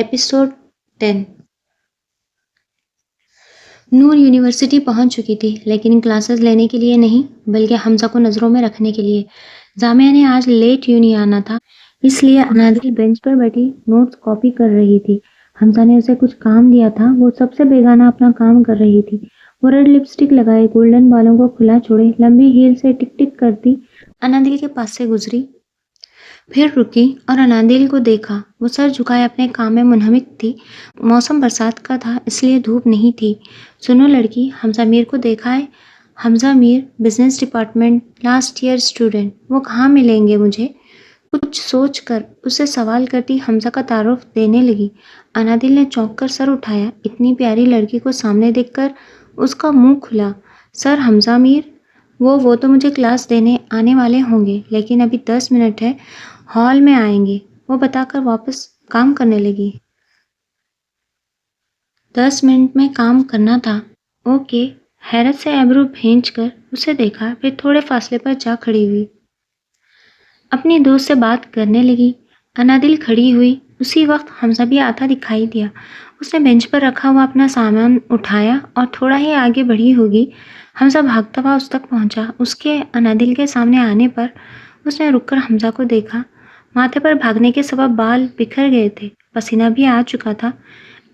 Episode 10۔ نور university پہنچ چکی تھی، لیکن کلاسز لینے کے لیے نہیں بلکہ حمزہ کو نظروں میں رکھنے کے لیے۔ جامعہ نے آج لیٹ یونی آنا تھا، اس لیے انادل بینچ پر بیٹھی نوٹس کاپی کر رہی تھی۔ حمزہ نے اسے کچھ کام دیا تھا، وہ سب سے بیگانہ اپنا کام کر رہی تھی۔ وہ ریڈ لپسٹک لگائے، گولڈن بالوں کو کھلا چھوڑے، لمبی ہیل سے ٹک ٹک کرتی انادل کے پاس سے گزری، پھر رکی اور انادل کو دیکھا۔ وہ سر جھکائے اپنے کام میں منہمک تھی۔ موسم برسات کا تھا، اس لیے دھوپ نہیں تھی۔ سنو لڑکی، حمزہ میر کو دیکھا ہے؟ Hamza Mir, business department, last year student. وہ کہاں ملیں گے مجھے؟ کچھ سوچ کر اسے سوال کرتی حمزہ کا تعارف دینے لگی۔ انادل نے چونک کر سر اٹھایا۔ اتنی پیاری لڑکی کو سامنے دیکھ کر اس کا منہ کھلا۔ سر حمزہ میر؟ وہ تو مجھے کلاس دینے آنے والے ہوں گے، لیکن ابھی 10 منٹ ہے، ہال میں آئیں گے، وہ بتا کر واپس کام کرنے لگی۔ 10 منٹ میں کام کرنا تھا؟ اوکے۔ حیرت سے ایبرو بھینچ کر اسے دیکھا، پھر تھوڑے فاصلے پر جا کھڑی ہوئی، اپنی دوست سے بات کرنے لگی۔ انادل کھڑی ہوئی، اسی وقت حمزہ بھی آتا دکھائی دیا۔ اس نے بینچ پر رکھا ہوا اپنا سامان اٹھایا اور تھوڑا ہی آگے بڑھی ہوگی، حمزہ بھاگتا ہوا اس تک پہنچا۔ اس کے انادل کے سامنے آنے پر اس نے رک کر حمزہ کو دیکھا۔ ماتھے پر بھاگنے کے سبب بال بکھر گئے تھے، پسینہ بھی آ چکا تھا۔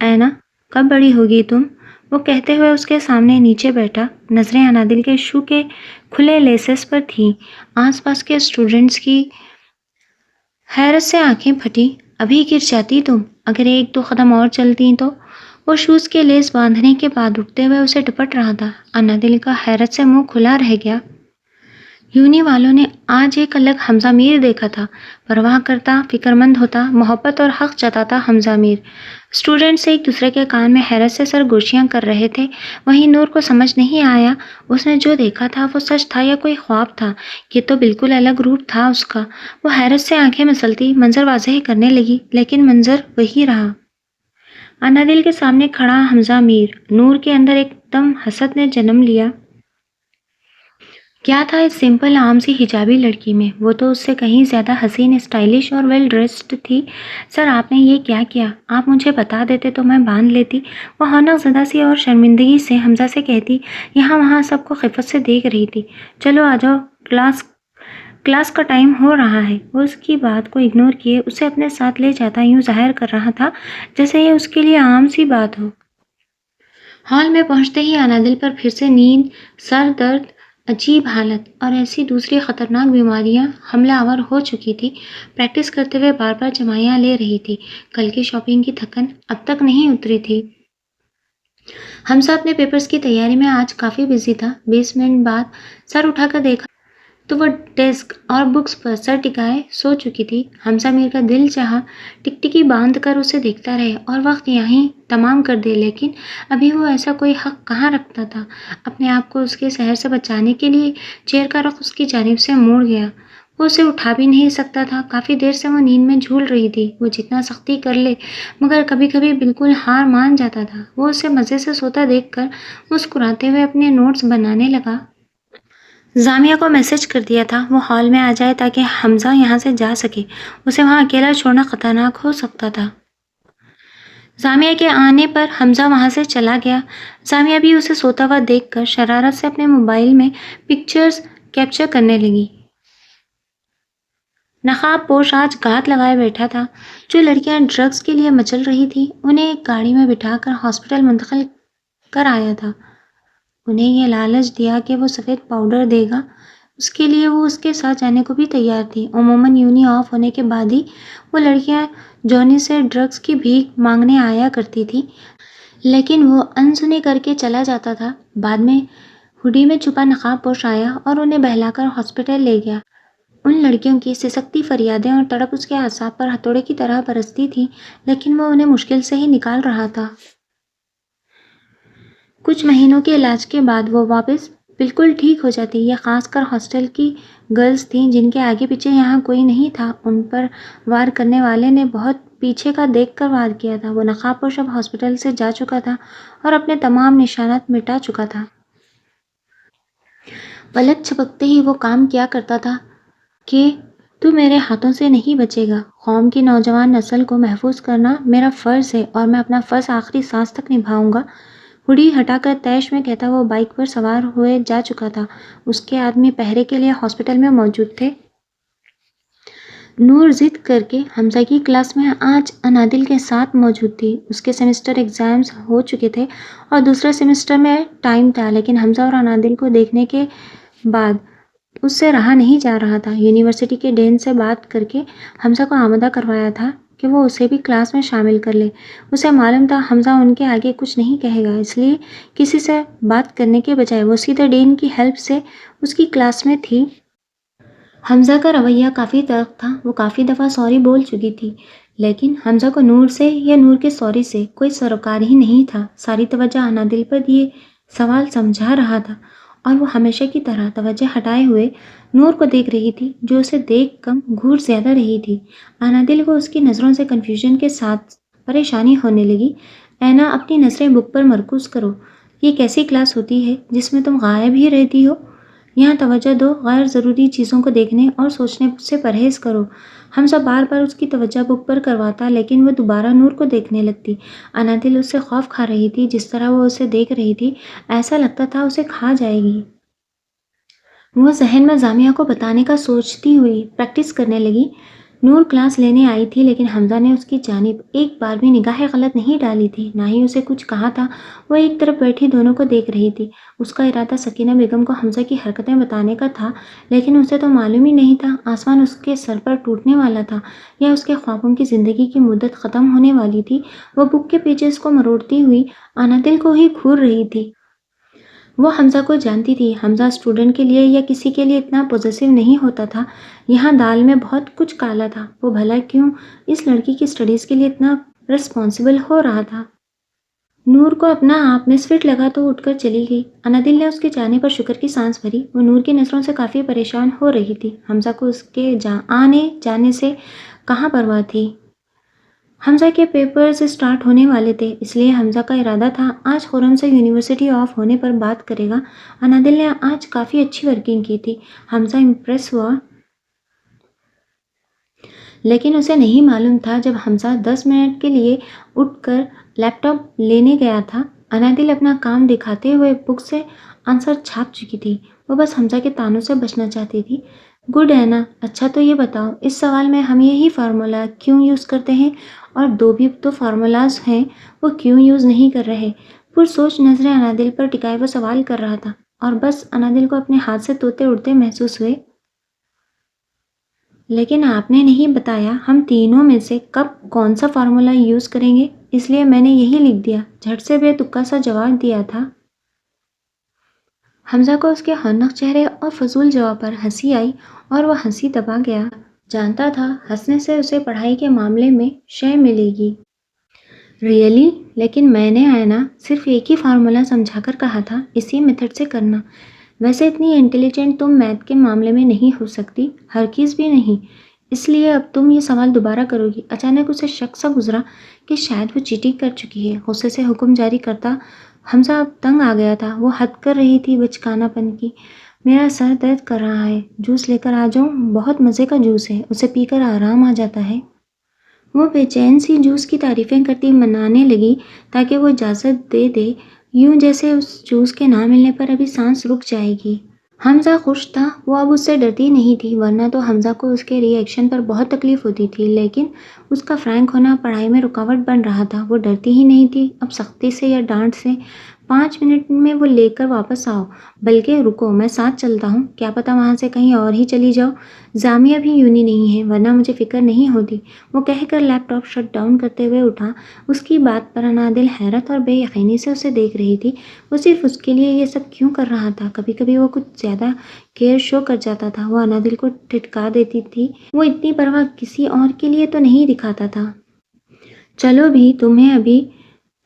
اینا، کب بڑی ہوگی تم؟ وہ کہتے ہوئے اس کے سامنے نیچے بیٹھا۔ نظریں انادل کے شو کے کھلے لیسز پر تھیں۔ آس پاس کے اسٹوڈنٹس کی حیرت سے آنکھیں پھٹی۔ ابھی گر جاتی تم، اگر 1-2 قدم اور چلتی تو۔ وہ شوز کے لیس باندھنے کے بعد اٹھتے ہوئے اسے ڈپٹ رہا تھا۔ انادل کا حیرت سے منہ کھلا رہ گیا۔ یونی والوں نے آج ایک الگ حمزہ میر دیکھا تھا، پرواہ کرتا، فکرمند ہوتا، محبت اور حق جتاتا حمزہ میر۔ اسٹوڈنٹس ایک دوسرے کے کان میں حیرت سے سرگوشیاں کر رہے تھے۔ وہیں نور کو سمجھ نہیں آیا اس نے جو دیکھا تھا وہ سچ تھا یا کوئی خواب تھا۔ یہ تو بالکل الگ روپ تھا اس کا۔ وہ حیرت سے آنکھیں مسلتی منظر واضح کرنے لگی، لیکن منظر وہی رہا۔ انادل کے سامنے کھڑا حمزہ میر۔ نور کے اندر ایک دم حسد نے جنم لیا۔ کیا تھا اس سمپل عام سی حجابی لڑکی میں؟ وہ تو اس سے کہیں زیادہ حسین، اسٹائلش اور ویل ڈریسڈ تھی۔ سر، آپ نے یہ کیا کیا؟ آپ مجھے بتا دیتے تو میں باندھ لیتی، وہ رونق زدہ سی اور شرمندگی سے حمزہ سے کہتی، یہاں وہاں سب کو خفت سے دیکھ رہی تھی۔ چلو آ جاؤ، کلاس کا ٹائم ہو رہا ہے۔ وہ اس کی بات کو اگنور کیے اسے اپنے ساتھ لے جاتا یوں ظاہر کر رہا تھا جیسے یہ اس کے لیے عام سی بات ہو۔ ہال میں پہنچتے ہی انادل پر پھر سے نیند، سر درد، عجیب حالت اور ایسی دوسری خطرناک بیماریاں حملہ آور ہو چکی تھی۔ پریکٹس کرتے ہوئے بار بار جمائیاں لے رہی تھی۔ کل کی شاپنگ کی تھکن اب تک نہیں اتری تھی۔ حمزہ اپنے پیپرز کی تیاری میں آج کافی بزی تھا۔ 20 منٹ بعد سر اٹھا کر دیکھا تو وہ ڈیسک اور بکس پر سر ٹکائے سو چکی تھی۔ حمزہ میر کا دل چاہا ٹکٹکی باندھ کر اسے دیکھتا رہے اور وقت یہیں تمام کر دے، لیکن ابھی وہ ایسا کوئی حق کہاں رکھتا تھا۔ اپنے آپ کو اس کے سحر سے بچانے کے لیے چیئر کا رخ اس کی جانب سے موڑ گیا۔ وہ اسے اٹھا بھی نہیں سکتا تھا۔ کافی دیر سے وہ نیند میں جھول رہی تھی۔ وہ جتنا سختی کر لے مگر کبھی کبھی بالکل ہار مان جاتا تھا۔ وہ اسے مزے سے سوتا دیکھ کر مسکراتے ہوئے اپنے نوٹس بنانے لگا۔ جامعہ کو میسج کر دیا تھا وہ ہال میں آ جائے تاکہ حمزہ یہاں سے جا سکے، اسے وہاں اکیلا چھوڑنا خطرناک ہو سکتا تھا۔ جامعہ کے آنے پر حمزہ وہاں سے چلا گیا۔ جامعہ بھی اسے سوتا ہوا دیکھ کر شرارت سے اپنے موبائل میں پکچرز کیپچر کرنے لگی۔ نقاب پوش آج گھات لگائے بیٹھا تھا۔ جو لڑکیاں ڈرگز کے لیے مچل رہی تھیں انہیں ایک گاڑی میں بٹھا کر ہاسپٹل منتقل کر آیا تھا۔ انہیں یہ لالچ دیا کہ وہ سفید پاؤڈر دے گا، اس کے لیے وہ اس کے ساتھ جانے کو بھی تیار تھی۔ عموماً یونی آف ہونے کے بعد ہی وہ لڑکیاں جونی سے ڈرگز کی بھیک مانگنے آیا کرتی تھیں، لیکن وہ انسنی کر کے چلا جاتا تھا۔ بعد میں ہوڈی میں چھپا نقاب پوش آیا اور انہیں بہلا کر ہاسپٹل لے گیا۔ ان لڑکیوں کی سسکتی فریادیں اور تڑپ اس کے اعصاب پر ہتھوڑے کی طرح برستی تھیں، لیکن وہ انہیں مشکل سے ہی نکال رہا تھا۔ کچھ مہینوں کے علاج کے بعد وہ واپس بالکل ٹھیک ہو جاتی۔ یہ خاص کر ہاسٹل کی گرلز تھیں جن کے آگے پیچھے یہاں کوئی نہیں تھا۔ ان پر وار کرنے والے نے بہت پیچھے کا دیکھ کر وار کیا تھا۔ وہ نقاب پوش اب ہاسپٹل سے جا چکا تھا اور اپنے تمام نشانات مٹا چکا تھا۔ پلک جھپکتے ہی وہ کام کیا کرتا تھا کہ تو میرے ہاتھوں سے نہیں بچے گا۔ قوم کی نوجوان نسل کو محفوظ کرنا میرا فرض ہے اور میں اپنا فرض آخری سانس تک نبھاؤں گا۔ ہوڈی ہٹا کر طیش میں کہتا وہ بائک پر سوار ہوئے جا چکا تھا۔ اس کے آدمی پہرے کے لیے ہاسپٹل میں موجود تھے۔ نور ضد کر کے حمزہ کی کلاس میں آج انادل کے ساتھ موجود تھی۔ اس کے سیمسٹر ایگزامز ہو چکے تھے اور دوسرے سیمسٹر میں ٹائم تھا، لیکن حمزہ اور انادل کو دیکھنے کے بعد اس سے رہا نہیں جا رہا تھا۔ یونیورسٹی کے ڈین سے بات کر کے حمزہ کو آمادہ کروایا تھا کہ وہ اسے بھی کلاس میں شامل کر لے۔ اسے معلوم تھا حمزہ ان کے آگے کچھ نہیں کہے گا، اس لیے کسی سے بات کرنے کے بجائے وہ سیدھے ڈین کی ہیلپ سے اس کی کلاس میں تھی۔ حمزہ کا رویہ کافی تلخ تھا۔ وہ کافی دفعہ سوری بول چکی تھی، لیکن حمزہ کو نور سے یا نور کے سوری سے کوئی سروکار ہی نہیں تھا۔ ساری توجہ انادل پر یہ سوال سمجھا رہا تھا اور وہ ہمیشہ کی طرح توجہ ہٹائے ہوئے نور کو دیکھ رہی تھی، جو اسے دیکھ کم گھور زیادہ رہی تھی۔ انادل کو اس کی نظروں سے کنفیوژن کے ساتھ پریشانی ہونے لگی۔ اینا، اپنی نظریں بک پر مرکوز کرو۔ یہ کیسی کلاس ہوتی ہے جس میں تم غائب ہی رہتی ہو؟ یہاں توجہ دو، غیر ضروری چیزوں کو دیکھنے اور سوچنے سے پرہیز کرو۔ حمزہ بار بار اس کی توجہ بک پر کرواتا، لیکن وہ دوبارہ نور کو دیکھنے لگتی۔ انادل اس سے خوف کھا رہی تھی۔ جس طرح وہ اسے دیکھ رہی تھی، ایسا لگتا تھا اسے کھا جائے گی۔ وہ ذہن میں جامعہ کو بتانے کا سوچتی ہوئی پریکٹس کرنے لگی۔ نور کلاس لینے آئی تھی، لیکن حمزہ نے اس کی جانب ایک بار بھی نگاہ غلط نہیں ڈالی تھی، نہ ہی اسے کچھ کہا تھا۔ وہ ایک طرف بیٹھی دونوں کو دیکھ رہی تھی۔ اس کا ارادہ سکینہ بیگم کو حمزہ کی حرکتیں بتانے کا تھا، لیکن اسے تو معلوم ہی نہیں تھا آسمان اس کے سر پر ٹوٹنے والا تھا یا اس کے خوابوں کی زندگی کی مدت ختم ہونے والی تھی۔ وہ بک کے پیجز کو مروڑتی ہوئی انادل کو ہی گھور رہی تھی۔ وہ حمزہ کو جانتی تھی۔ حمزہ اسٹوڈنٹ کے لیے یا کسی کے لیے اتنا پوزیسو نہیں ہوتا تھا۔ یہاں دال میں بہت کچھ کالا تھا۔ وہ بھلا کیوں اس لڑکی کی اسٹڈیز کے لیے اتنا رسپانسبل ہو رہا تھا؟ نور کو اپنا آپ مس فٹ لگا تو اٹھ کر چلی گئی۔ انادل نے اس کے جانے پر شکر کی سانس بھری۔ وہ نور کی نظروں سے کافی پریشان ہو رہی تھی۔ حمزہ کو اس کے آنے جانے سے کہاں پرواہ تھی؟ حمزہ کے پیپرز سٹارٹ ہونے والے تھے، اس لیے حمزہ کا ارادہ تھا آج خرم سے یونیورسٹی آف ہونے پر بات کرے گا۔ انادل نے آج کافی اچھی ورکنگ کی تھی۔ حمزہ امپریس ہوا، لیکن اسے نہیں معلوم تھا جب حمزہ 10 منٹ کے لیے اٹھ کر لیپ ٹاپ لینے گیا تھا، انادل اپنا کام دکھاتے ہوئے بک سے آنسر چھاپ چکی تھی۔ وہ بس حمزہ کے طعنوں سے بچنا چاہتی تھی۔ گڈ اینا، اچھا تو یہ بتاؤ اس سوال میں ہم یہی فارمولا کیوں یوز کرتے ہیں اور دو بھی تو فارمولاز ہیں وہ کیوں یوز نہیں کر رہے؟ پرسوچ نظریں انادل پر ٹکائے وہ سوال کر رہا تھا اور بس انادل کو اپنے ہاتھ سے طوطے اڑتے محسوس ہوئے۔ لیکن آپ نے نہیں بتایا ہم تینوں میں سے کب کون سا فارمولا یوز کریں گے، اس لیے میں نے یہی لکھ دیا، جھٹ سے بے تکا سا جواب دیا تھا۔ حمزہ کو اس کے ہونق چہرے اور فضول جواب پر ہنسی آئی اور وہ ہنسی دبا گیا۔ جانتا تھا ہنسنے سے اسے پڑھائی کے معاملے میں شے ملے گی۔ ریئلی؟ لیکن میں نے اینا صرف ایک ہی فارمولا سمجھا کر کہا تھا، اسی میتھڈ سے کرنا۔ ویسے اتنی انٹیلیجنٹ تم میتھ کے معاملے میں نہیں ہو سکتی، ہرگز بھی نہیں، اس لیے اب تم یہ سوال دوبارہ کرو گی۔ اچانک اسے شک سا گزرا کہ شاید وہ چیٹنگ کر چکی ہے۔ غصے سے حکم جاری کرتا حمزہ اب تنگ آ گیا تھا۔ وہ حد کر رہی تھی بچکانا پن کی۔ میرا سر درد کر رہا ہے، جوس لے کر آ جاؤں؟ بہت مزے کا جوس ہے، اسے پی کر آرام آ جاتا ہے۔ وہ بے چین سی جوس کی تعریفیں کرتی منانے لگی تاکہ وہ اجازت دے دے، یوں جیسے اس جوس کے نہ ملنے پر ابھی سانس رک جائے گی۔ حمزہ خوش تھا، وہ اب اس سے ڈرتی نہیں تھی، ورنہ تو حمزہ کو اس کے ری ایکشن پر بہت تکلیف ہوتی تھی، لیکن اس کا فرینک ہونا پڑھائی میں رکاوٹ بن رہا تھا۔ وہ ڈرتی ہی نہیں تھی اب سختی سے یا ڈانٹ سے۔ 5 منٹ میں وہ لے کر واپس آؤ، بلکہ رکو میں ساتھ چلتا ہوں، کیا پتہ وہاں سے کہیں اور ہی چلی جاؤ۔ جامعہ بھی یونی نہیں ہے، ورنہ مجھے فکر نہیں ہوتی۔ وہ کہہ کر لیپ ٹاپ شٹ ڈاؤن کرتے ہوئے اٹھا۔ اس کی بات پر انادل حیرت اور بے یقینی سے اسے دیکھ رہی تھی۔ وہ صرف اس کے لیے یہ سب کیوں کر رہا تھا؟ کبھی کبھی وہ کچھ زیادہ کیئر شو کر جاتا تھا، وہ انادل کو ٹھٹکا دیتی تھی۔ وہ اتنی پرواہ کسی اور کے لیے تو نہیں دکھاتا تھا۔ چلو بھی، تمہیں ابھی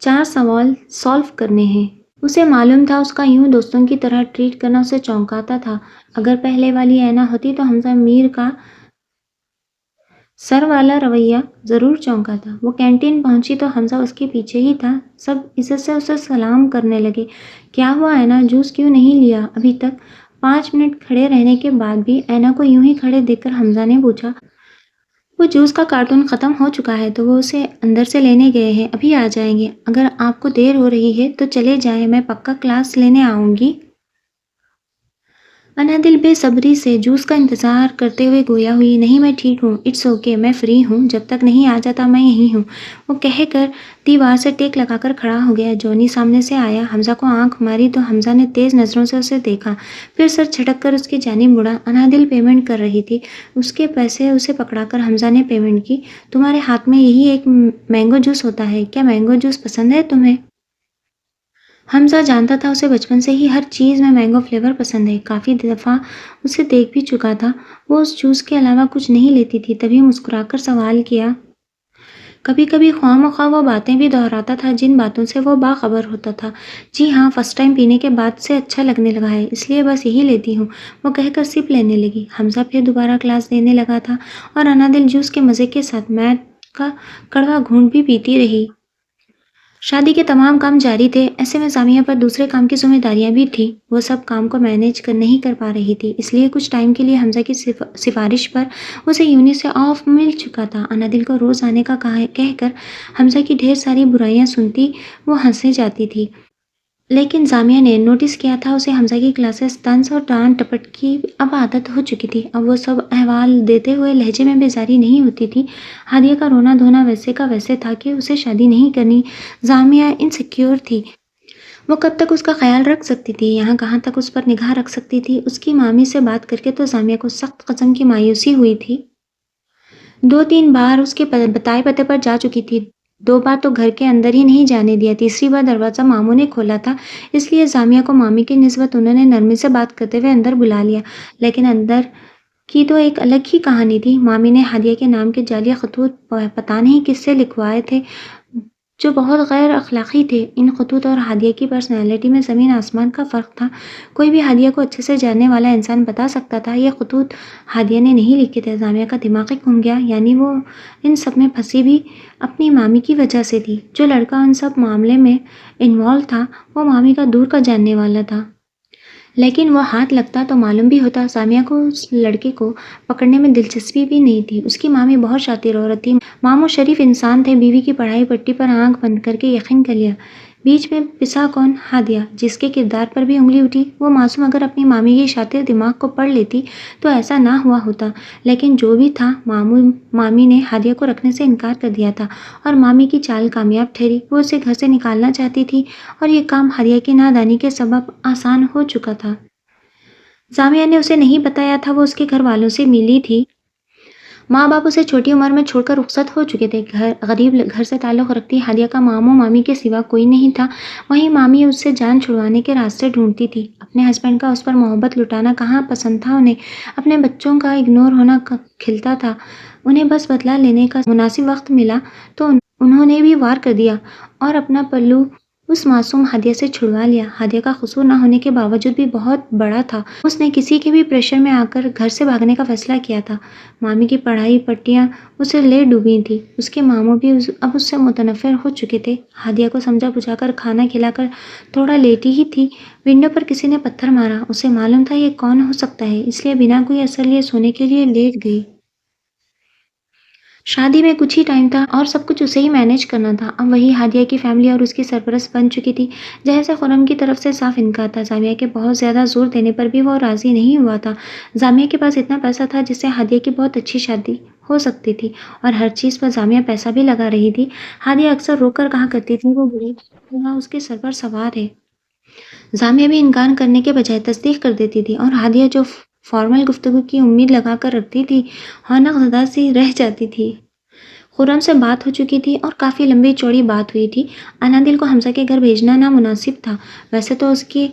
4 سوال سالو کرنے ہیں۔ اسے معلوم تھا اس کا یوں دوستوں کی طرح ٹریٹ کرنا اسے چونکاتا تھا۔ اگر پہلے والی اینا ہوتی تو حمزہ میر کا سر والا رویہ ضرور چونکاتا۔ وہ کینٹین پہنچی تو حمزہ اس کے پیچھے ہی تھا۔ سب عزت سے اسے سلام کرنے لگے۔ کیا ہوا اینا، جوس کیوں نہیں لیا ابھی تک؟ 5 منٹ کھڑے رہنے کے بعد بھی اینا کو یوں ہی کھڑے دیکھ کر حمزہ نے پوچھا، وہ جوس کا کارٹون ختم ہو چکا ہے تو وہ اسے اندر سے لینے گئے ہیں، ابھی آ جائیں گے۔ اگر آپ کو دیر ہو رہی ہے تو چلے جائیں، میں پکا کلاس لینے آؤں گی۔ انادل بے صبری سے جوس کا انتظار کرتے ہوئے گویا ہوئی، نہیں میں ٹھیک ہوں، اٹس اوکے، میں فری ہوں، جب تک نہیں آ جاتا میں یہیں ہوں، وہ کہہ کر دیوار سے ٹیک لگا کر کھڑا ہو گیا۔ جونی سامنے سے آیا، حمزہ کو آنکھ ماری تو حمزہ نے تیز نظروں سے اسے دیکھا، پھر سر جھٹک کر اس کی جانب مڑا۔ انادل پیمنٹ کر رہی تھی، اس کے پیسے اسے پکڑا کر حمزہ نے پیمنٹ کی۔ تمہارے ہاتھ میں یہی ایک مینگو جوس ہوتا ہے، کیا مینگو جوس پسند ہے تمہیں؟ حمزہ جانتا تھا اسے بچپن سے ہی ہر چیز میں مینگو فلیور پسند ہے، کافی دفعہ اسے دیکھ بھی چکا تھا، وہ اس جوس کے علاوہ کچھ نہیں لیتی تھی، تبھی مسکرا کر سوال کیا۔ کبھی کبھی خواہ مخواہ وہ باتیں بھی دہراتا تھا جن باتوں سے وہ باخبر ہوتا تھا۔ جی ہاں، فرسٹ ٹائم پینے کے بعد سے اچھا لگنے لگا ہے، اس لیے بس یہی لیتی ہوں، وہ کہہ کر سپ لینے لگی۔ حمزہ پھر دوبارہ کلاس دینے لگا تھا اور انادل جوس کے مزے کے ساتھ میٹ کا کڑوا گھونٹ بھی پیتی رہی۔ شادی کے تمام کام جاری تھے، ایسے میں سامیہ پر دوسرے کام کی ذمہ داریاں بھی تھیں، وہ سب کام کو مینیج نہیں کر پا رہی تھی، اس لیے کچھ ٹائم کے لیے حمزہ کی سفارش پر اسے یونٹ سے آف مل چکا تھا۔ انادل کو روز آنے کا کہہ کر حمزہ کی ڈھیر ساری برائیاں سنتی وہ ہنسے جاتی تھی، لیکن سامیہ نے نوٹس کیا تھا اسے حمزہ کی کلاسز، طنز اور ڈانٹ ٹپٹ کی اب عادت ہو چکی تھی، اب وہ سب احوال دیتے ہوئے لہجے میں بیزاری نہیں ہوتی تھی۔ ہادیہ کا رونا دھونا ویسے کا ویسے تھا کہ اسے شادی نہیں کرنی، سامیہ انسیکیور تھی، وہ کب تک اس کا خیال رکھ سکتی تھی، یہاں کہاں تک اس پر نگاہ رکھ سکتی تھی۔ اس کی مامی سے بات کر کے تو سامیہ کو سخت قسم کی مایوسی ہوئی تھی، 2-3 بار اس کے بتائے پتے پر جا چکی تھی، 2 بار تو گھر کے اندر ہی نہیں جانے دیا، تیسری بار دروازہ ماموں نے کھولا تھا، اس لیے سامیہ کو مامی کی نسبت انہوں نے نرمی سے بات کرتے ہوئے اندر بلا لیا، لیکن اندر کی تو ایک الگ ہی کہانی تھی۔ مامی نے ہادیہ کے نام کے جعلی خطوط پتہ نہیں کس سے لکھوائے تھے جو بہت غیر اخلاقی تھے، ان خطوط اور ہادیہ کی پرسنالٹی میں زمین آسمان کا فرق تھا، کوئی بھی ہادیہ کو اچھے سے جاننے والا انسان بتا سکتا تھا یہ خطوط ہادیہ نے نہیں لکھے تھے۔ سامیہ کا دماغ ہی گھوم گیا، یعنی وہ ان سب میں پھنسی بھی اپنی مامی کی وجہ سے تھی، جو لڑکا ان سب معاملے میں انوالو تھا وہ مامی کا دور کا جاننے والا تھا، لیکن وہ ہاتھ لگتا تو معلوم بھی ہوتا۔ سامیہ کو اس لڑکے کو پکڑنے میں دلچسپی بھی نہیں تھی، اس کی مامی بہت شاطر عورت تھی، ماموں شریف انسان تھے، بیوی کی پڑھائی پٹی پر آنکھ بند کر کے یقین کر لیا، بیچ میں پسا کون؟ ہادیہ، جس کے کردار پر بھی انگلی اٹھی۔ وہ معصوم اگر اپنی مامی کی شاطر دماغ کو پڑھ لیتی تو ایسا نہ ہوا ہوتا، لیکن جو بھی تھا مامی نے ہادیہ کو رکھنے سے انکار کر دیا تھا اور مامی کی چال کامیاب ٹھہری، وہ اسے گھر سے نکالنا چاہتی تھی اور یہ کام ہادیہ کی نادانی کے سبب آسان ہو چکا تھا۔ سامیہ نے اسے نہیں بتایا تھا وہ اس کے گھر والوں سے ملی تھی، ماں باپ اسے چھوٹی عمر میں چھوڑ کر رخصت ہو چکے تھے، غریب گھر سے تعلق رکھتی ہادیہ کا ماموں مامی کے سوا کوئی نہیں تھا، وہیں مامی اس سے جان چھڑوانے کے راستے ڈھونڈتی تھی، اپنے ہسبینڈ کا اس پر محبت لٹانا کہاں پسند تھا انہیں، اپنے بچوں کا اگنور ہونا کھلتا تھا، انہیں بس بدلہ لینے کا مناسب وقت ملا تو انہوں نے بھی وار کر دیا اور اپنا پلو اس معصوم ہادیہ سے چھڑوا لیا۔ ہادیہ کا قصور نہ ہونے کے باوجود بھی بہت بڑا تھا، اس نے کسی کے بھی پریشر میں آ کر گھر سے بھاگنے کا فیصلہ کیا تھا، مامی کی پڑھائی پٹیاں اسے لے ڈوبی تھیں، اس کے ماموں بھی اب اس سے متنفر ہو چکے تھے۔ ہادیہ کو سمجھا بجھا کر کھانا کھلا کر تھوڑا لیٹی ہی تھی، ونڈو پر کسی نے پتھر مارا، اسے معلوم تھا یہ کون ہو سکتا ہے، اس لیے بنا کوئی اثر لیے سونے کے لیے لیٹ گئی۔ شادی میں کچھ ہی ٹائم تھا اور سب کچھ اسے ہی مینیج کرنا تھا، اب وہی ہادیہ کی فیملی اور اس کی سرپرست بن چکی تھی، جہاں سے خرم کی طرف سے صاف انکار تھا، سامیہ کے بہت زیادہ زور دینے پر بھی وہ راضی نہیں ہوا تھا۔ سامیہ کے پاس اتنا پیسہ تھا جس سے ہادیہ کی بہت اچھی شادی ہو سکتی تھی اور ہر چیز پر سامیہ پیسہ بھی لگا رہی تھی۔ ہادیہ اکثر رو کر کہا کرتی تھی وہ بڑی وہاں اس کے سر پر سوار ہے، سامیہ بھی انکار کرنے کے بجائے تصدیق کر دیتی تھی اور ہادیہ جو فارمل گفتگو کی امید لگا کر رکھتی تھی رونق زدہ سی رہ جاتی تھی۔ خرم سے بات ہو چکی تھی اور کافی لمبی چوڑی بات ہوئی تھی، انادل کو حمزہ کے گھر بھیجنا نامناسب تھا، ویسے تو اس کی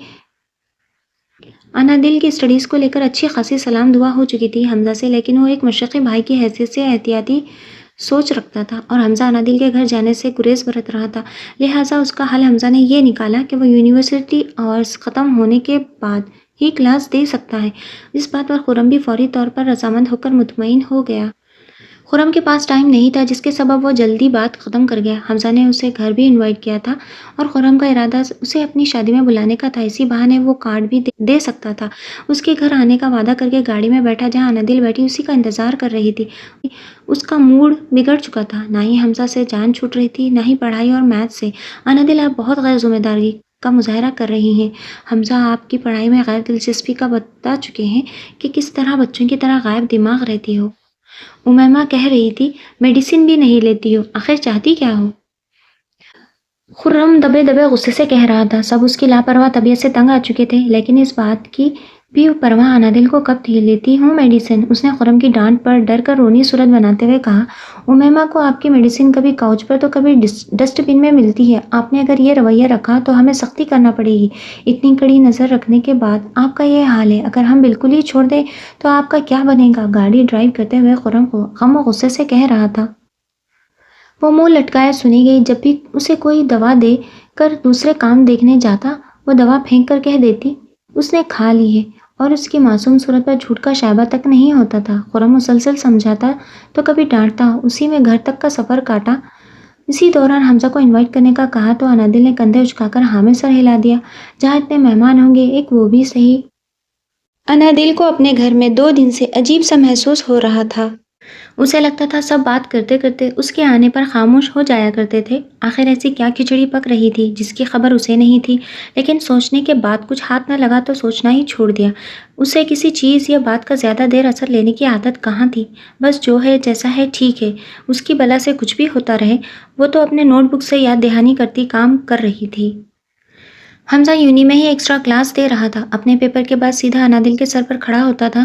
انادل کی اسٹڈیز کو لے کر اچھی خاصی سلام دعا ہو چکی تھی حمزہ سے، لیکن وہ ایک مشرقی بھائی کی حیثیت سے احتیاطی سوچ رکھتا تھا اور حمزہ انادل کے گھر جانے سے گریز برت رہا تھا، لہٰذا اس کا حل حمزہ نے یہ نکالا کہ وہ یونیورسٹی آورز ختم ہونے کے بعد ہی کلاس دے سکتا ہے۔ اس بات پر خرم بھی فوری طور پر رضامند ہو کر مطمئن ہو گیا۔ خرم کے پاس ٹائم نہیں تھا، جس کے سبب وہ جلدی بات ختم کر گیا۔ حمزہ نے اسے گھر بھی انوائٹ کیا تھا اور خرم کا ارادہ اسے اپنی شادی میں بلانے کا تھا۔ اسی بہانے وہ کارڈ بھی دے سکتا تھا۔ اس کے گھر آنے کا وعدہ کر کے گاڑی میں بیٹھا، جہاں انادل بیٹھی اسی کا انتظار کر رہی تھی۔ اس کا موڈ بگڑ چکا تھا، نہ ہی حمزہ سے جان چھوٹ رہی تھی، نہ ہی پڑھائی اور میتھ سے۔ انادل آپ بہت غیر ذمہ داری کا مظاہرہ کر رہی ہیں۔ حمزہ آپ کی پڑھائی میں غیر دلچسپی کا بتا چکے ہیں کہ کس طرح بچوں کی طرح غائب دماغ رہتی ہو۔ امیمہ کہہ رہی تھی، میڈیسن بھی نہیں لیتی ہو، آخر چاہتی کیا ہو؟ خرم دبے دبے غصے سے کہہ رہا تھا۔ سب اس کی لاپرواہ طبیعت سے تنگ آ چکے تھے، لیکن اس بات کی بھی پرواہ انادل کو کب تھی؟ لیتی ہوں میڈیسن، اس نے خرم کی ڈانٹ پر ڈر کر رونی صورت بناتے ہوئے کہا۔ امیمہ کو آپ کی میڈیسن کبھی کاؤچ پر تو کبھی ڈسٹ بن میں ملتی ہے۔ آپ نے اگر یہ رویہ رکھا تو ہمیں سختی کرنا پڑے گی۔ اتنی کڑی نظر رکھنے کے بعد آپ کا یہ حال ہے، اگر ہم بالکل ہی چھوڑ دیں تو آپ کا کیا بنے گا؟ گاڑی ڈرائیو کرتے ہوئے خرم کو غم و غصے سے کہہ رہا تھا۔ وہ منہ لٹکائے سنی گئی۔ جب بھی اسے کوئی دوا دے کر دوسرے کام دیکھنے جاتا، وہ دوا پھینک کر کہہ دیتی، اس نے کھا لی ہے، اور اس کی معصوم صورت پر جھوٹ کا شائبہ تک نہیں ہوتا تھا۔ خرم مسلسل سمجھاتا تو کبھی ڈانٹتا، اسی میں گھر تک کا سفر کاٹا۔ اسی دوران حمزہ کو انوائٹ کرنے کا کہا تو انادل نے کندھے اچکا کر ہاں میں سر ہلا دیا۔ جہاں اتنے مہمان ہوں گے، ایک وہ بھی صحیح۔ انادل کو اپنے گھر میں 2 دن سے عجیب سا محسوس ہو رہا تھا۔ اسے لگتا تھا سب بات کرتے کرتے اس کے آنے پر خاموش ہو جایا کرتے تھے۔ آخر ایسی کیا کھچڑی پک رہی تھی جس کی خبر اسے نہیں تھی؟ لیکن سوچنے کے بعد کچھ ہاتھ نہ لگا تو سوچنا ہی چھوڑ دیا۔ اسے کسی چیز یا بات کا زیادہ دیر اثر لینے کی عادت کہاں تھی؟ بس جو ہے جیسا ہے ٹھیک ہے، اس کی بلا سے کچھ بھی ہوتا رہے۔ وہ تو اپنے نوٹ بک سے یاد دہانی کرتی کام کر رہی تھی۔ حمزہ یونی میں ہی ایکسٹرا کلاس دے رہا تھا۔ اپنے پیپر کے بعد سیدھا انادل کے سر پر کھڑا ہوتا تھا۔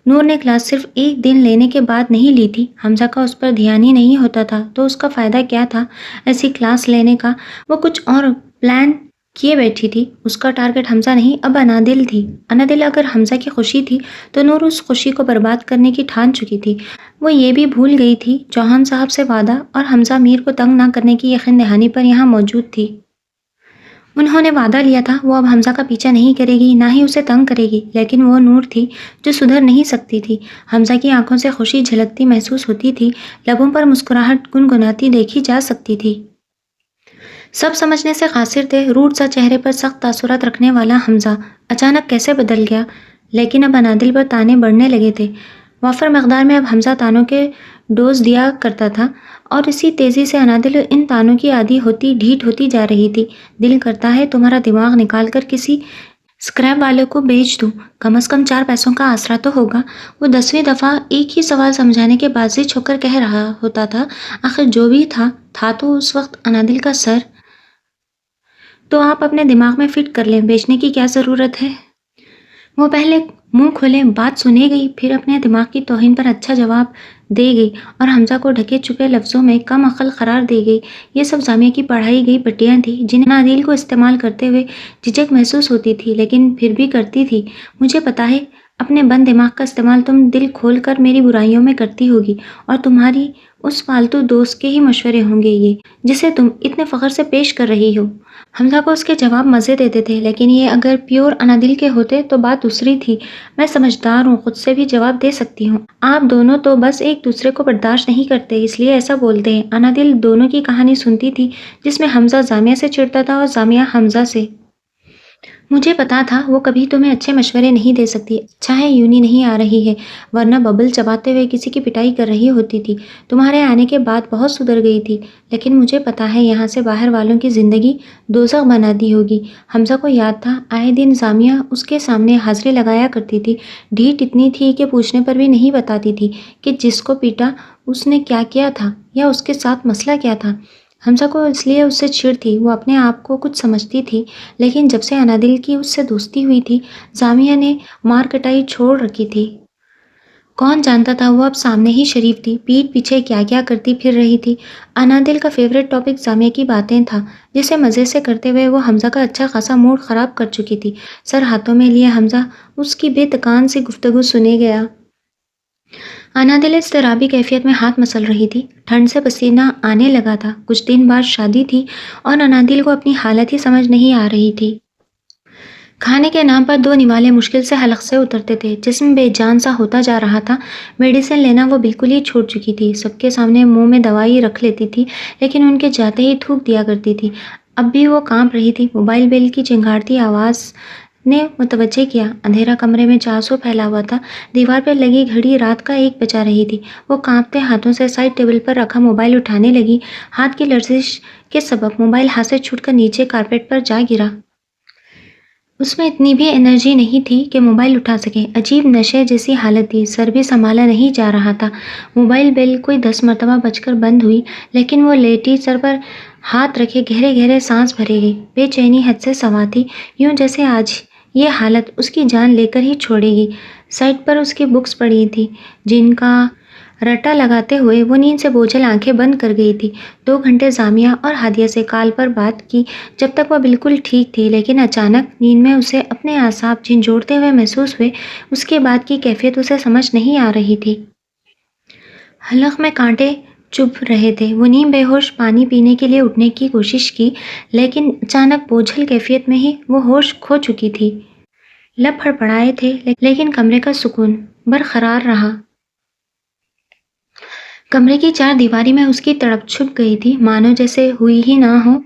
نور نے کلاس صرف ایک دن لینے کے بعد نہیں لی تھی۔ حمزہ کا اس پر دھیان ہی نہیں ہوتا تھا تو اس کا فائدہ کیا تھا ایسی کلاس لینے کا؟ وہ کچھ اور پلان کیے بیٹھی تھی۔ اس کا ٹارگٹ حمزہ نہیں، اب انادل تھی۔ انادل اگر حمزہ کی خوشی تھی تو نور اس خوشی کو برباد کرنے کی ٹھان چکی تھی۔ وہ یہ بھی بھول گئی تھی چوہان صاحب سے وعدہ اور حمزہ میر کو تنگ نہ کرنے کی یقین دہانی پر یہاں موجود تھی۔ انہوں نے وعدہ لیا تھا وہ اب حمزہ کا پیچھا نہیں کرے گی، نہ ہی اسے تنگ کرے گی، لیکن وہ نور تھی جو سدھر نہیں سکتی تھی۔ حمزہ کی آنکھوں سے خوشی جھلکتی محسوس ہوتی تھی، لبوں پر مسکراہٹ گنگناتی دیکھی جا سکتی تھی۔ سب سمجھنے سے قاصر تھے۔ روٹ سا چہرے پر سخت تاثرات رکھنے والا حمزہ اچانک کیسے بدل گیا؟ لیکن اب انادل پر تانے بڑھنے لگے تھے۔ وافر مقدار میں اب حمزہ تانوں کے ڈوز دیا کرتا تھا اور اسی تیزی سے انادل ان تانوں کی عادی ہوتی ڈھیٹ ہوتی جا رہی تھی۔ دل کرتا ہے تمہارا دماغ نکال کر کسی اسکریپ والے کو بیچ دوں، کم از کم 4 پیسوں کا آسرا تو ہوگا۔ وہ 10ویں دفعہ ایک ہی سوال سمجھانے کے بعد ضد ہو کر کہہ رہا ہوتا تھا، آخر جو بھی تھا تو اس وقت انادل کا سر تو آپ اپنے دماغ میں فٹ کر لیں، بیچنے کی کیا ضرورت ہے؟ وہ پہلے منہ کھولے، بات سنے گئی، پھر اپنے دماغ کی توہین پر اچھا جواب دے گئی اور حمزہ کو ڈھکے چھپے لفظوں میں کم عقل قرار دے گئی۔ یہ سب جامعہ کی پڑھائی گئی پٹیاں تھیں جنہیں انادل کو استعمال کرتے ہوئے جھجک محسوس ہوتی تھی، لیکن پھر بھی کرتی تھی۔ مجھے پتا ہے اپنے بند دماغ کا استعمال تم دل کھول کر میری برائیوں میں کرتی ہوگی، اور تمہاری اس فالتو دوست کے ہی مشورے ہوں گے یہ، جسے تم اتنے فخر سے پیش کر رہی ہو۔ حمزہ کو اس کے جواب مزے دیتے تھے، لیکن یہ اگر پیور انادل کے ہوتے تو بات دوسری تھی۔ میں سمجھدار ہوں، خود سے بھی جواب دے سکتی ہوں۔ آپ دونوں تو بس ایک دوسرے کو برداشت نہیں کرتے، اس لیے ایسا بولتے ہیں۔ انادل دونوں کی کہانی سنتی تھی، جس میں حمزہ جامعہ سے چڑھتا تھا اور جامعہ حمزہ سے۔ مجھے پتا تھا وہ کبھی تمہیں اچھے مشورے نہیں دے سکتی، اچھا ہے یونی نہیں آ رہی ہے، ورنہ ببل چباتے ہوئے کسی کی پٹائی کر رہی ہوتی تھی۔ تمہارے آنے کے بعد بہت سدھر گئی تھی، لیکن مجھے پتا ہے یہاں سے باہر والوں کی زندگی دوزخ بنا دی ہوگی۔ حمزہ کو یاد تھا آئے دن جامعہ اس کے سامنے حاضری لگایا کرتی تھی، ڈھیٹ اتنی تھی کہ پوچھنے پر بھی نہیں بتاتی تھی کہ جس کو پیٹا اس نے کیا کیا تھا یا اس کے ساتھ مسئلہ کیا تھا۔ حمزہ کو اس لیے اس سے چڑ تھی، وہ اپنے آپ کو کچھ سمجھتی تھی، لیکن جب سے انادل کی اس سے دوستی ہوئی تھی، جامعہ نے مار کٹائی چھوڑ رکھی تھی۔ کون جانتا تھا وہ اب سامنے ہی شریف تھی، پیٹھ پیچھے کیا کیا کرتی پھر رہی تھی۔ انادل کا فیوریٹ ٹاپک جامعہ کی باتیں تھا، جسے مزے سے کرتے ہوئے وہ حمزہ کا اچھا خاصا موڈ خراب کر چکی تھی۔ سر ہاتھوں میں لیے حمزہ اس کی بے تکان سی گفتگو سنے گیا۔ انادل اضطرابی کیفیت میں ہاتھ مسل رہی تھی، ٹھنڈ سے پسینہ آنے لگا تھا۔ کچھ دن بعد شادی تھی اور انادل کو اپنی حالت ہی سمجھ نہیں آ رہی تھی۔ کھانے کے نام پر 2 نوالے مشکل سے حلق سے اترتے تھے، جسم بے جان سا ہوتا جا رہا تھا۔ میڈیسن لینا وہ بالکل ہی چھوڑ چکی تھی، سب کے سامنے منہ میں دوائی رکھ لیتی تھی، لیکن ان کے جاتے ہی تھوک دیا کرتی تھی۔ اب بھی وہ کانپ رہی تھی۔ موبائل بیل کی چنگھاڑتی آواز نے متوجہ کیا۔ اندھیرا کمرے میں چارسو پھیلا ہوا تھا۔ دیوار پر لگی گھڑی رات کا 1 بجا رہی تھی۔ وہ کانپتے ہاتھوں سے سائڈ ٹیبل پر رکھا موبائل اٹھانے لگی۔ ہاتھ کی لرزش کے سبب موبائل ہاتھ سے چھوٹ کر نیچے کارپیٹ پر جا گرا۔ اس میں اتنی بھی انرجی نہیں تھی کہ موبائل اٹھا سکے۔ عجیب نشے جیسی حالت تھی، سر بھی سنبھالا نہیں جا رہا تھا۔ موبائل بیل کوئی 10 مرتبہ بج کر بند ہوئی، لیکن وہ لیٹی سر پر ہاتھ رکھے گہرے گہرے سانس بھرے گئی۔ بے چینی حد سے سوا تھی، یوں جیسے آج یہ حالت اس کی جان لے کر ہی چھوڑے گی۔ سائٹ پر اس کی بکس پڑی تھی، جن کا رٹا لگاتے ہوئے وہ نیند سے بوجھل آنکھیں بند کر گئی تھی۔ 2 گھنٹے زامیہ اور ہادیہ سے کال پر بات کی، جب تک وہ بالکل ٹھیک تھی، لیکن اچانک نیند میں اسے اپنے اعصاب جھنجھوڑتے ہوئے محسوس ہوئے۔ اس کے بعد کی کیفیت اسے سمجھ نہیں آ رہی تھی۔ حلق میں کانٹے چبھ رہے تھے۔ وہ نیم بے ہوش پانی پینے کے لیے اٹھنے کی کوشش کی، لیکن اچانک بوجھل کیفیت میں ہی وہ ہوش کھو چکی تھی۔ لب پھڑپڑائے تھے، لیکن کمرے کا سکون برقرار رہا۔ کمرے کی 4 دیواری میں اس کی تڑپ چھپ گئی تھی، مانو جیسے ہوئی ہی نہ ہو۔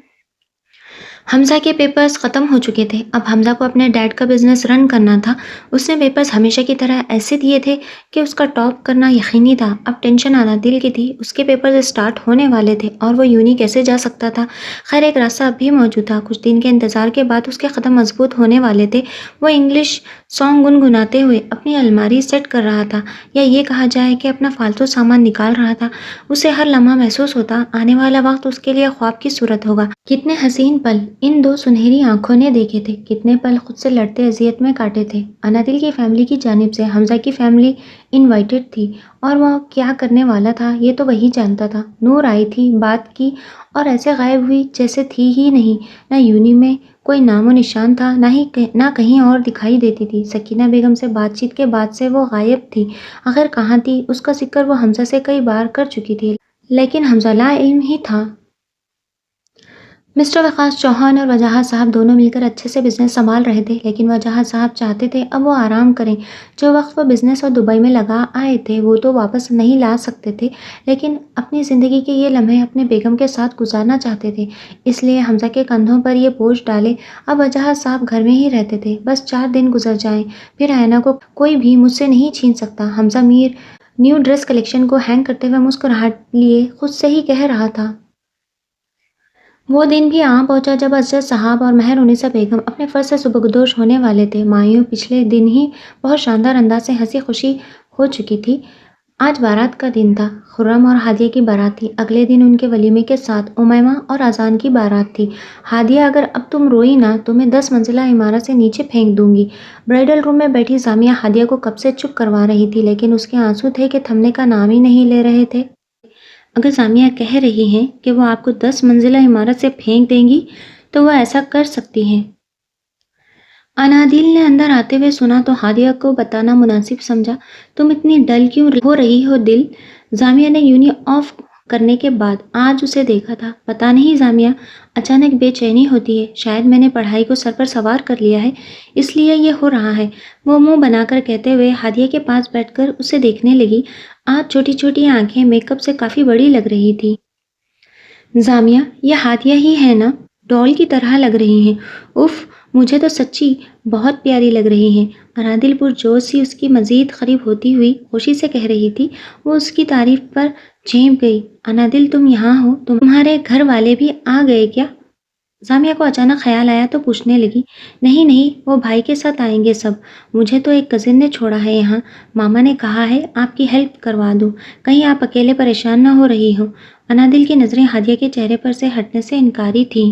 حمزہ کے پیپرز ختم ہو چکے تھے۔ اب حمزہ کو اپنے ڈیڈ کا بزنس رن کرنا تھا۔ اس نے پیپرز ہمیشہ کی طرح ایسے دیے تھے کہ اس کا ٹاپ کرنا یقینی تھا۔ اب ٹینشن انادل کی تھی۔ اس کے پیپرز سٹارٹ ہونے والے تھے اور وہ یونی کیسے جا سکتا تھا؟ خیر، ایک راستہ اب بھی موجود تھا۔ کچھ دن کے انتظار کے بعد اس کے قدم مضبوط ہونے والے تھے۔ وہ انگلش سانگ گنگناتے ہوئے اپنی الماری سیٹ کر رہا تھا، یا یہ کہا جائے کہ اپنا فالتو سامان نکال رہا تھا۔ اسے ہر لمحہ محسوس ہوتا، آنے والا وقت اس کے لیے خواب کی صورت ہوگا۔ کتنے حسین پل ان 2 سنہری آنکھوں نے دیکھے تھے، کتنے پل خود سے لڑتے اذیت میں کاٹے تھے۔ انادل کی فیملی کی جانب سے حمزہ کی فیملی انوائٹڈ تھی، اور وہ کیا کرنے والا تھا یہ تو وہی جانتا تھا۔ نور آئی تھی، بات کی، اور ایسے غائب ہوئی جیسے تھی ہی نہیں۔ نہ یونی میں کوئی نام و نشان تھا، نہ کہیں اور دکھائی دیتی تھی۔ سکینہ بیگم سے بات چیت کے بعد سے وہ غائب تھی۔ آخر کہاں تھی؟ اس کا ذکر وہ حمزہ سے کئی بار کر چکی تھی، لیکن حمزہ لا علم ہی تھا۔ مسٹر وقاص چوہان اور وجاہت صاحب دونوں مل کر اچھے سے بزنس سنبھال رہے تھے، لیکن وجاہت صاحب چاہتے تھے اب وہ آرام کریں۔ جو وقت وہ بزنس اور دبئی میں لگا آئے تھے وہ تو واپس نہیں لا سکتے تھے، لیکن اپنی زندگی کے یہ لمحے اپنے بیگم کے ساتھ گزارنا چاہتے تھے۔ اس لیے حمزہ کے کندھوں پر یہ بوجھ ڈالے۔ اب وجاہت صاحب گھر میں ہی رہتے تھے، بس 4 دن گزر جائیں، پھر آئینہ کو کوئی بھی مجھ سے نہیں چھین سکتا۔ حمزہ میر نیو ڈریس کلیکشن کو ہینگ کرتے ہوئے مسکراہٹ لیے خود سے ہی کہہ رہا تھا۔ وہ دن بھی آ پہنچا جب اسجد صاحب اور مہر انیسہ بیگم اپنے فرض سے سبکدوش ہونے والے تھے۔ مایوں پچھلے دن ہی بہت شاندار انداز سے ہنسی خوشی ہو چکی تھی۔ آج بارات کا دن تھا۔ خرم اور ہادیہ کی بارات تھی۔ اگلے دن ان کے ولیمے کے ساتھ امیمہ اور اذان کی بارات تھی۔ ہادیہ، اگر اب تم روئی نہ تو میں 10 منزلہ عمارت سے نیچے پھینک دوں گی۔ برائڈل روم میں بیٹھی زامیہ ہادیہ کو کب سے چپ کروا رہی تھی، لیکن اس کے آنسو تھے کہ تھمنے کا نام ہی نہیں لے رہے تھے۔ اگر زامیہ کہہ رہی ہیں کہ وہ آپ کو 10 منزلہ عمارت سے پھینک دیں گی تو وہ ایسا کر سکتی ہیں۔ انادل نے اندر آتے ہوئے سنا تو ہادیہ کو بتانا مناسب سمجھا۔ تم اتنی ڈل کیوں ہو رہی ہو دل؟ زامیہ نے یونی آف کرنے کے بعد آج اسے دیکھا تھا۔ پتہ نہیں زامیہ، اچانک بے چینی ہوتی ہے۔ شاید میں نے پڑھائی کو سر پر سوار کر لیا ہے، اس لیے یہ ہو رہا ہے، وہ منہ بنا کر کہتے ہوئے ہادیہ کے پاس بیٹھ کر اسے دیکھنے لگی۔ آج چھوٹی چھوٹی آنکھیں میک اپ سے کافی بڑی لگ رہی تھی۔ زامیہ، یہ ہادیہ ہی ہے نا؟ ڈول کی طرح لگ رہی ہیں۔ اف، مجھے تو سچی بہت پیاری لگ رہی ہیں۔ انادل پرجوش سی اس کی مزید قریب ہوتی ہوئی خوشی سے کہہ رہی تھی۔ وہ اس کی تعریف پر جھیپ گئی۔ انادل، تم یہاں ہو؟ تمہارے گھر والے بھی آ گئے کیا؟ زامیہ کو اچانک خیال آیا تو پوچھنے لگی۔ نہیں نہیں، وہ بھائی کے ساتھ آئیں گے سب، مجھے تو ایک کزن نے چھوڑا ہے یہاں۔ ماما نے کہا ہے آپ کی ہیلپ کروا دوں، کہیں آپ اکیلے پریشان نہ ہو رہی ہو۔ انادل کی نظریں ہادیہ کے چہرے پر سے ہٹنے سے انکاری تھیں۔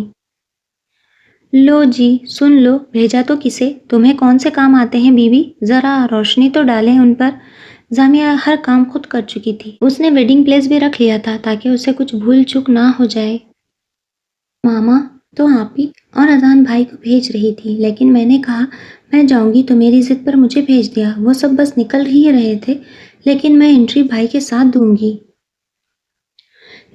لو جی، سن لو، بھیجا تو کسے؟ تمہیں کون سے کام آتے ہیں بیوی؟ ذرا روشنی تو ڈالیں ان پر۔ زامیہ ہر کام خود کر چکی تھی۔ اس نے ویڈنگ پلیس بھی رکھ لیا تھا تاکہ اسے کچھ بھول چک نہ ہو جائے۔ ماما تو آپ ہی اور اذان بھائی کو بھیج رہی تھی، لیکن میں نے کہا میں جاؤں گی تو میری ضد پر مجھے بھیج دیا۔ وہ سب بس نکل ہی رہے تھے، لیکن میں انٹری بھائی کے ساتھ دوں گی۔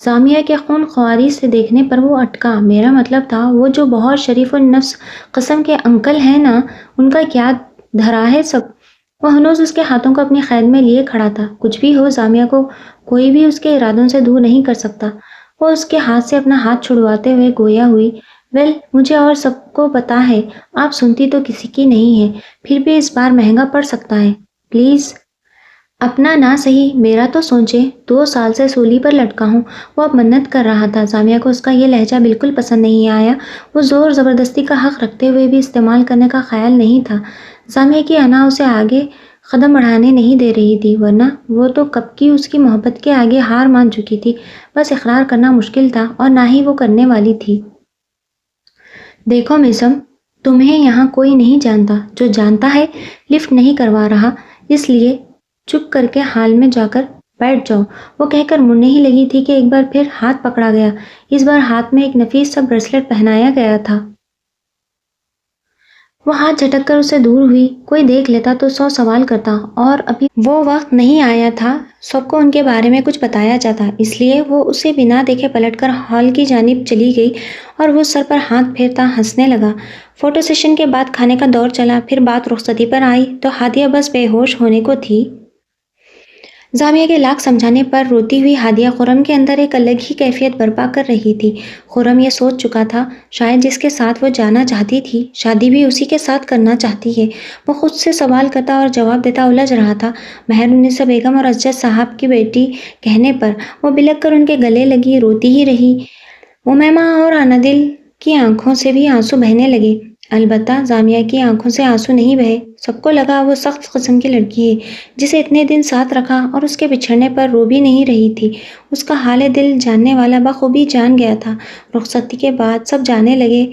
سامیہ کے خون خواری سے دیکھنے پر وہ اٹکا۔ میرا مطلب تھا وہ جو بہت شریف النفس قسم کے انکل ہیں نا، ان کا کیا دھرا ہے سب؟ وہ ہنوز اس کے ہاتھوں کو اپنی قید میں لیے کھڑا تھا۔ کچھ بھی ہو، سامیہ کو کوئی بھی اس کے ارادوں سے دور نہیں کر سکتا۔ وہ اس کے ہاتھ سے اپنا ہاتھ چھڑواتے ہوئے گویا ہوئی، ویل مجھے اور سب کو پتا ہے، آپ سنتی تو کسی کی نہیں ہے، پھر بھی اس بار مہنگا پڑ سکتا ہے، پلیز۔ اپنا نہ صحیح میرا تو سوچیں، 2 سال سے سولی پر لٹکا ہوں۔ وہ اب منت کر رہا تھا۔ سامیہ کو اس کا یہ لہجہ بالکل پسند نہیں آیا۔ وہ زور زبردستی کا حق رکھتے ہوئے بھی استعمال کرنے کا خیال نہیں تھا۔ سامیہ کی انا اسے آگے قدم بڑھانے نہیں دے رہی تھی، ورنہ وہ تو کب کی اس کی محبت کے آگے ہار مان چکی تھی۔ بس اقرار کرنا مشکل تھا اور نہ ہی وہ کرنے والی تھی۔ دیکھو میسم، تمہیں یہاں کوئی نہیں جانتا، جو جانتا ہے لفٹ نہیں کروا رہا، اس لیے چپ کر کے حال میں جا کر بیٹھ جاؤ۔ وہ کہہ کر مڑنے ہی لگی تھی کہ ایک بار پھر ہاتھ پکڑا گیا۔ اس بار ہاتھ میں ایک نفیس سا بریسلٹ پہنایا گیا تھا۔ وہ ہاتھ جھٹک کر اسے دور ہوئی۔ کوئی دیکھ لیتا تو 100 سوال کرتا، اور ابھی وہ وقت نہیں آیا تھا سب کو ان کے بارے میں کچھ بتایا جاتا، اس لیے وہ اسے بنا دیکھے پلٹ کر ہال کی جانب چلی گئی اور وہ سر پر ہاتھ پھیرتا ہنسنے لگا۔ فوٹو سیشن کے بعد کھانے کا دور چلا، پھر بات رخصتی پر آئی تو ہادیہ بس بے ہوش ہونے کو تھی۔ سامیہ کے لاکھ سمجھانے پر روتی ہوئی ہادیہ خرم کے اندر ایک الگ ہی کیفیت برپا کر رہی تھی۔ خرم یہ سوچ چکا تھا، شاید جس کے ساتھ وہ جانا چاہتی تھی، شادی بھی اسی کے ساتھ کرنا چاہتی ہے۔ وہ خود سے سوال کرتا اور جواب دیتا الجھ رہا تھا۔ مہر النساء بیگم اور اسجد صاحب کی بیٹی کہنے پر وہ بلک کر ان کے گلے لگی، روتی ہی رہی۔ امیمہ اور انادل کی آنکھوں سے بھی آنسو بہنے لگے۔ البتہ سامیہ کی آنکھوں سے آنسو نہیں بہے۔ سب کو لگا وہ سخت قسم کی لڑکی ہے، جسے اتنے دن ساتھ رکھا اور اس کے بچھڑنے پر رو بھی نہیں رہی تھی۔ اس کا حال دل جاننے والا بخوبی جان گیا تھا۔ رخصتی کے بعد سب جانے لگے۔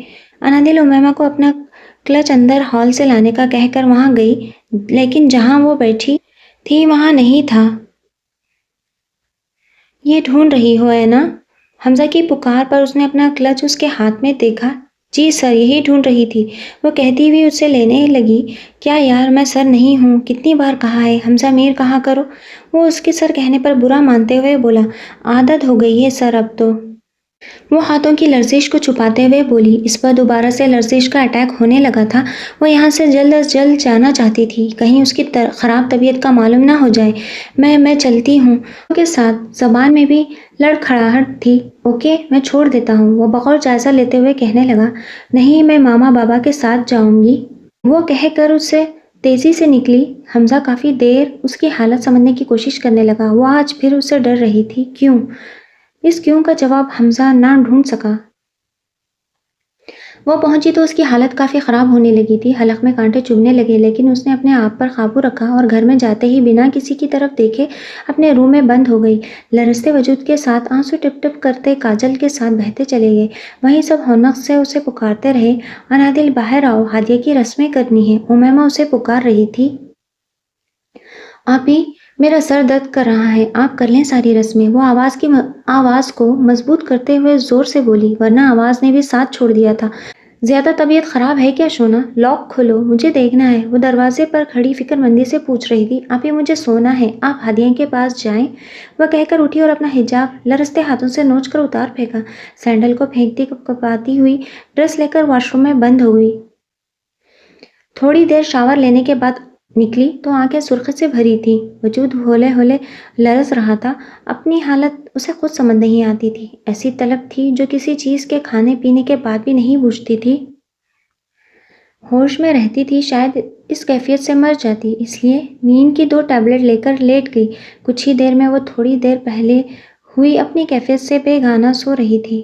انادل امیمہ کو اپنا کلچ اندر ہال سے لانے کا کہہ کر وہاں گئی، لیکن جہاں وہ بیٹھی تھی وہاں نہیں تھا۔ یہ ڈھونڈ رہی ہو اینا؟ حمزہ کی پکار پر اس نے اپنا کلچ اس کے ہاتھ میں دیکھا۔ جی سر، یہی ڈھونڈ رہی تھی، وہ کہتی ہوئی اس سے لینے لگی۔ کیا یار، میں سر نہیں ہوں، کتنی بار کہا ہے حمزہ میر کہا کرو۔ وہ اس کے سر کہنے پر برا مانتے ہوئے بولا، عادت ہو گئی ہے سر اب تو۔ وہ ہاتھوں کی لرزش کو چھپاتے ہوئے بولی۔ اس پر دوبارہ سے لرزش کا اٹیک ہونے لگا تھا۔ وہ یہاں سے جلد از جلد جانا چاہتی تھی، کہیں اس کی خراب طبیعت کا معلوم نہ ہو جائے۔ میں چلتی ہوں۔ کے ساتھ زبان میں بھی لڑکھڑاہٹ تھی۔ اوکے، میں چھوڑ دیتا ہوں، وہ بغور جائزہ لیتے ہوئے کہنے لگا۔ نہیں، میں ماما بابا کے ساتھ جاؤں گی، وہ کہہ کر اس سے تیزی سے نکلی۔ حمزہ کافی دیر اس کی حالت سمجھنے کی کوشش کرنے لگا۔ وہ آج پھر اس سے ڈر رہی تھی۔ کیوں؟ اس کیوں کا جواب حمزہ نہ ڈھونڈ سکا۔ وہ پہنچی تو اس کی حالت کافی خراب ہونے لگی تھی، حلق میں کانٹے چبھنے لگے، لیکن اس نے اپنے آپ پر قابو رکھا اور گھر میں جاتے ہی بنا کسی کی طرف دیکھے اپنے روم میں بند ہو گئی۔ لرزتے وجود کے ساتھ آنسو ٹپ ٹپ کرتے کاجل کے ساتھ بہتے چلے گئے۔ وہیں سب ہونق سے اسے پکارتے رہے، انادل باہر آؤ، ہادیہ کی رسمیں کرنی ہیں۔ امیمہ اسے پکار رہی تھی۔ آپی، میرا سر درد کر رہا ہے، آپ کر لیں ساری رسمیں۔ وہ آواز کو مضبوط کرتے ہوئے زور سے بولی، ورنہ آواز نے بھی ساتھ چھوڑ دیا تھا۔ زیادہ طبیعت خراب ہے کیا شونا؟ لاک کھولو، مجھے دیکھنا ہے۔ وہ دروازے پر کھڑی فکر مندی سے پوچھ رہی تھی۔ آپی، مجھے سونا ہے، آپ ہادیہ کے پاس جائیں۔ وہ کہہ کر اٹھی اور اپنا حجاب لرزتے ہاتھوں سے نوچ کر اتار پھینکا۔ سینڈل کو پھینکتی کپکپاتی ہوئی ڈریس لے کر واش روم میں بند ہو گئی۔ تھوڑی دیر شاور لینے کے بعد نکلی تو آنکھیں سرخی سے بھری تھیں، وجود ہولے ہولے لرز رہا تھا۔ اپنی حالت اسے خود سمجھ نہیں آتی تھی۔ ایسی طلب تھی جو کسی چیز کے کھانے پینے کے بعد بھی نہیں بجھتی تھی۔ ہوش میں رہتی تھی، شاید اس کیفیت سے مر جاتی، اس لیے نیند کی 2 ٹیبلٹ لے کر لیٹ گئی۔ کچھ ہی دیر میں وہ تھوڑی دیر پہلے ہوئی اپنی کیفیت سے بے گانہ سو رہی تھی۔